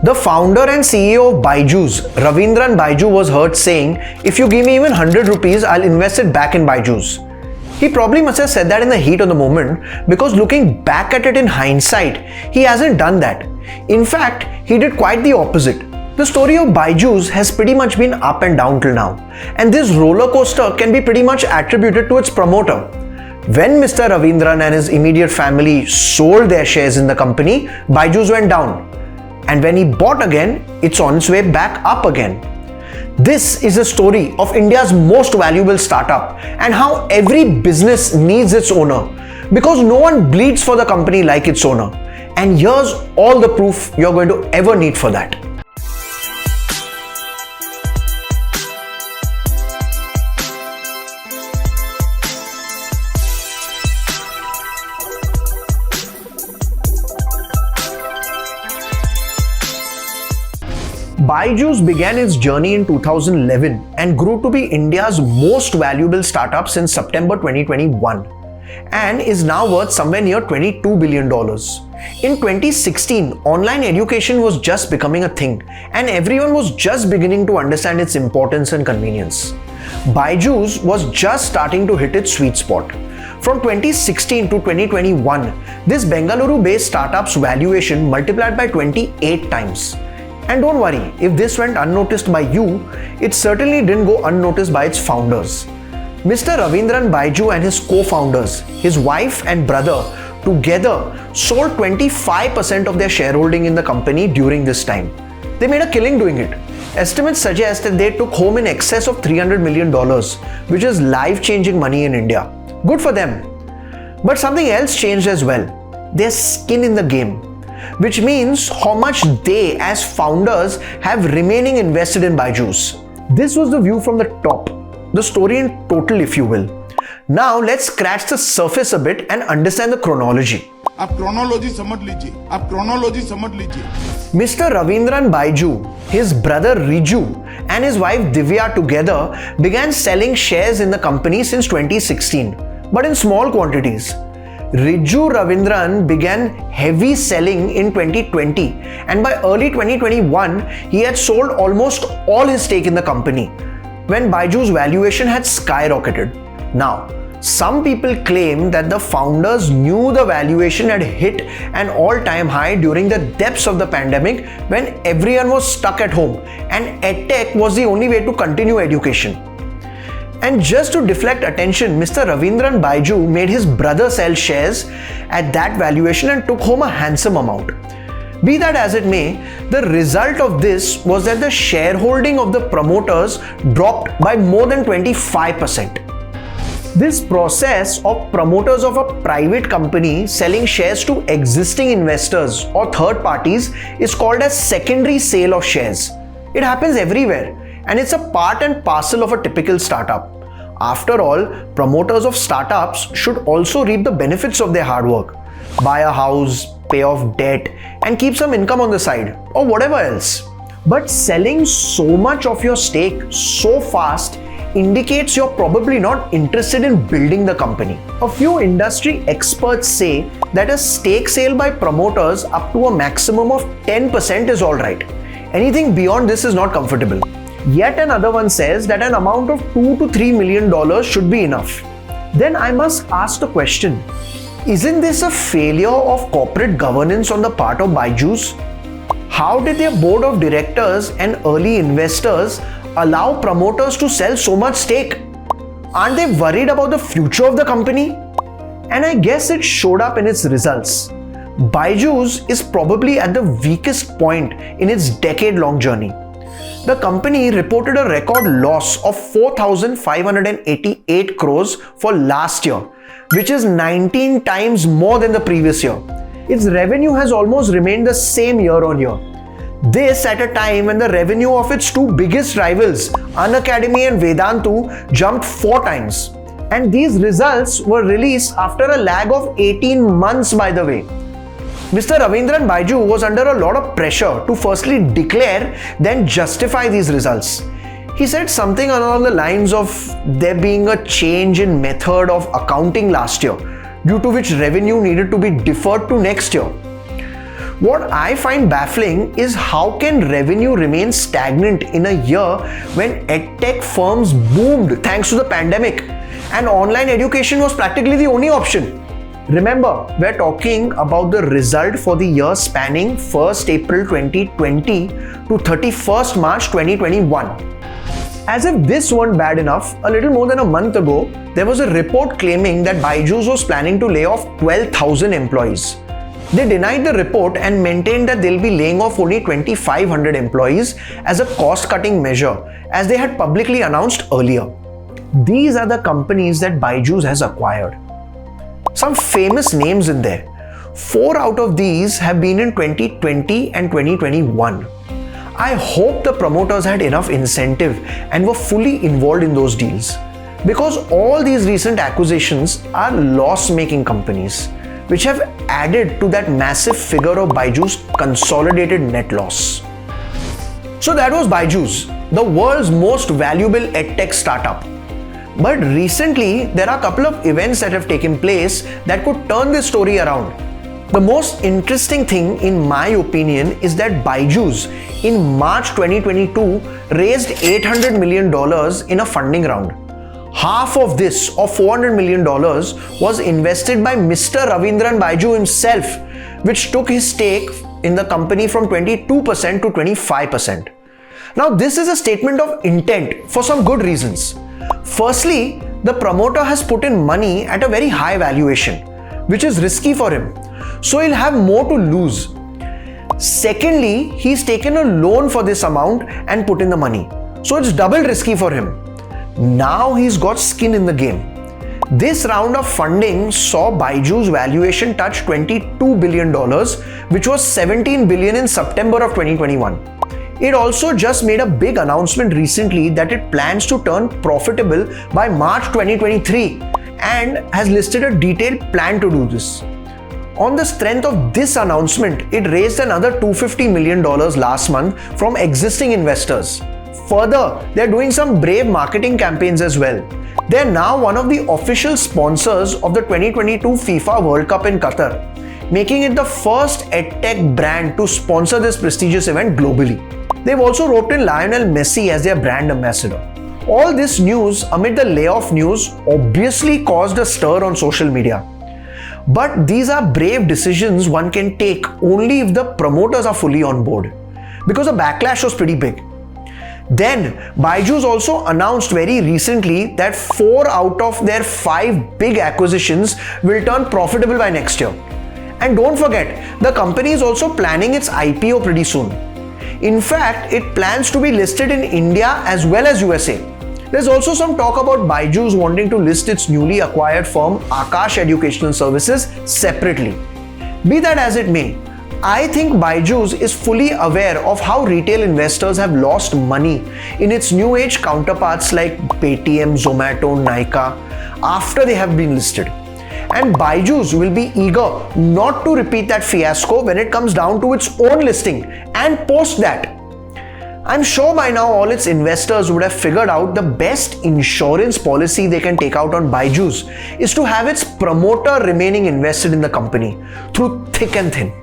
The founder and CEO of Byju's, Raveendran Byju, was heard saying, "If you give me even 100 rupees, I'll invest it back in Byju's." He probably must have said that in the heat of the moment, because looking back at it in hindsight, he hasn't done that. In fact, he did quite the opposite. The story of Byju's has pretty much been up and down till now, and this roller coaster can be pretty much attributed to its promoter. When Mr. Raveendran and his immediate family sold their shares in the company, Byju's went down. And when he bought again, it's on its way back up again. This is a story of India's most valuable startup and how every business needs its owner, because no one bleeds for the company like its owner. And here's all the proof you're going to ever need for that. Byju's began its journey in 2011 and grew to be India's most valuable startup since September 2021 and is now worth somewhere near $22 billion. In 2016, online education was just becoming a thing and everyone was just beginning to understand its importance and convenience. Byju's was just starting to hit its sweet spot. From 2016 to 2021, this Bengaluru-based startup's valuation multiplied by 28 times. And don't worry, if this went unnoticed by you, it certainly didn't go unnoticed by its founders. Mr. Raveendran Byju and his co-founders, his wife and brother, together sold 25% of their shareholding in the company during this time. They made a killing doing it. Estimates suggest that they took home in excess of $300 million, which is life-changing money in India. Good for them. But something else changed as well. Their skin in the game, which means how much they as founders have remaining invested in Byju's. This was the view from the top, the story in total if you will. Now let's scratch the surface a bit and understand the chronology. आप chronology समझ लीजिए, आप chronology समझ लीजिए. Mr. Raveendran Byju, his brother Rijju and his wife Divya together began selling shares in the company since 2016, but in small quantities. Rijju Raveendran began heavy selling in 2020 and by early 2021 he had sold almost all his stake in the company when Byju's valuation had skyrocketed. Now, some people claim that the founders knew the valuation had hit an all-time high during the depths of the pandemic when everyone was stuck at home and EdTech was the only way to continue education. And just to deflect attention, Mr. Raveendran Byju made his brother sell shares at that valuation and took home a handsome amount. Be that as it may, the result of this was that the shareholding of the promoters dropped by more than 25%. This process of promoters of a private company selling shares to existing investors or third parties is called as secondary sale of shares. It happens everywhere. And it's a part and parcel of a typical startup. After all, promoters of startups should also reap the benefits of their hard work. Buy a house, pay off debt, and keep some income on the side, or whatever else. But selling so much of your stake so fast indicates you're probably not interested in building the company. A few industry experts say that a stake sale by promoters up to a maximum of 10% is alright. Anything beyond this is not comfortable. Yet another one says that an amount of $2 to $3 million should be enough. Then I must ask the question, isn't this a failure of corporate governance on the part of Byju's? How did their board of directors and early investors allow promoters to sell so much stake? Aren't they worried about the future of the company? And I guess it showed up in its results. Byju's is probably at the weakest point in its decade-long journey. The company reported a record loss of 4,588 crores for last year, which is 19 times more than the previous year. Its revenue has almost remained the same year on year. This at a time when the revenue of its two biggest rivals, Unacademy and Vedantu, jumped 4 times. And these results were released after a lag of 18 months, by the way. Mr. Raveendran Byju was under a lot of pressure to firstly declare, then justify these results. He said something along the lines of there being a change in method of accounting last year, due to which revenue needed to be deferred to next year. What I find baffling is how can revenue remain stagnant in a year when edtech firms boomed thanks to the pandemic and online education was practically the only option. Remember, we're talking about the result for the year spanning 1st April 2020 to 31st March 2021. As if this weren't bad enough, a little more than a month ago, there was a report claiming that Byju's was planning to lay off 12,000 employees. They denied the report and maintained that they'll be laying off only 2,500 employees as a cost-cutting measure, as they had publicly announced earlier. These are the companies that Byju's has acquired. Some famous names in there. 4 out of these have been in 2020 and 2021. I hope the promoters had enough incentive and were fully involved in those deals, because all these recent acquisitions are loss-making companies, which have added to that massive figure of Byju's consolidated net loss. So that was Byju's, the world's most valuable edtech startup. But recently, there are a couple of events that have taken place that could turn this story around. The most interesting thing, in my opinion, is that Byju's in March 2022 raised $800 million in a funding round. Half of this, or $400 million, was invested by Mr. Raveendran Byju himself, which took his stake in the company from 22% to 25%. Now, this is a statement of intent for some good reasons. Firstly, the promoter has put in money at a very high valuation, which is risky for him, so he'll have more to lose. Secondly, he's taken a loan for this amount and put in the money, so it's double risky for him. Now he's got skin in the game. This round of funding saw Byju's valuation touch $22 billion, which was $17 billion in September of 2021. It also just made a big announcement recently that it plans to turn profitable by March 2023 and has listed a detailed plan to do this. On the strength of this announcement, it raised another $250 million last month from existing investors. Further, they're doing some brave marketing campaigns as well. They're now one of the official sponsors of the 2022 FIFA World Cup in Qatar, making it the first edtech brand to sponsor this prestigious event globally. They've also roped in Lionel Messi as their brand ambassador. All this news amid the layoff news obviously caused a stir on social media. But these are brave decisions one can take only if the promoters are fully on board, because the backlash was pretty big. Then, Byju's also announced very recently that 4 out of their 5 big acquisitions will turn profitable by next year. And don't forget, the company is also planning its IPO pretty soon. In fact, it plans to be listed in India as well as USA. There's also some talk about Byju's wanting to list its newly acquired firm Akash Educational Services separately. Be that as it may, I think Byju's is fully aware of how retail investors have lost money in its new age counterparts like Paytm, Zomato, Nykaa after they have been listed. And Byju's will be eager not to repeat that fiasco when it comes down to its own listing and post that. I'm sure by now all its investors would have figured out the best insurance policy they can take out on Byju's is to have its promoter remaining invested in the company through thick and thin.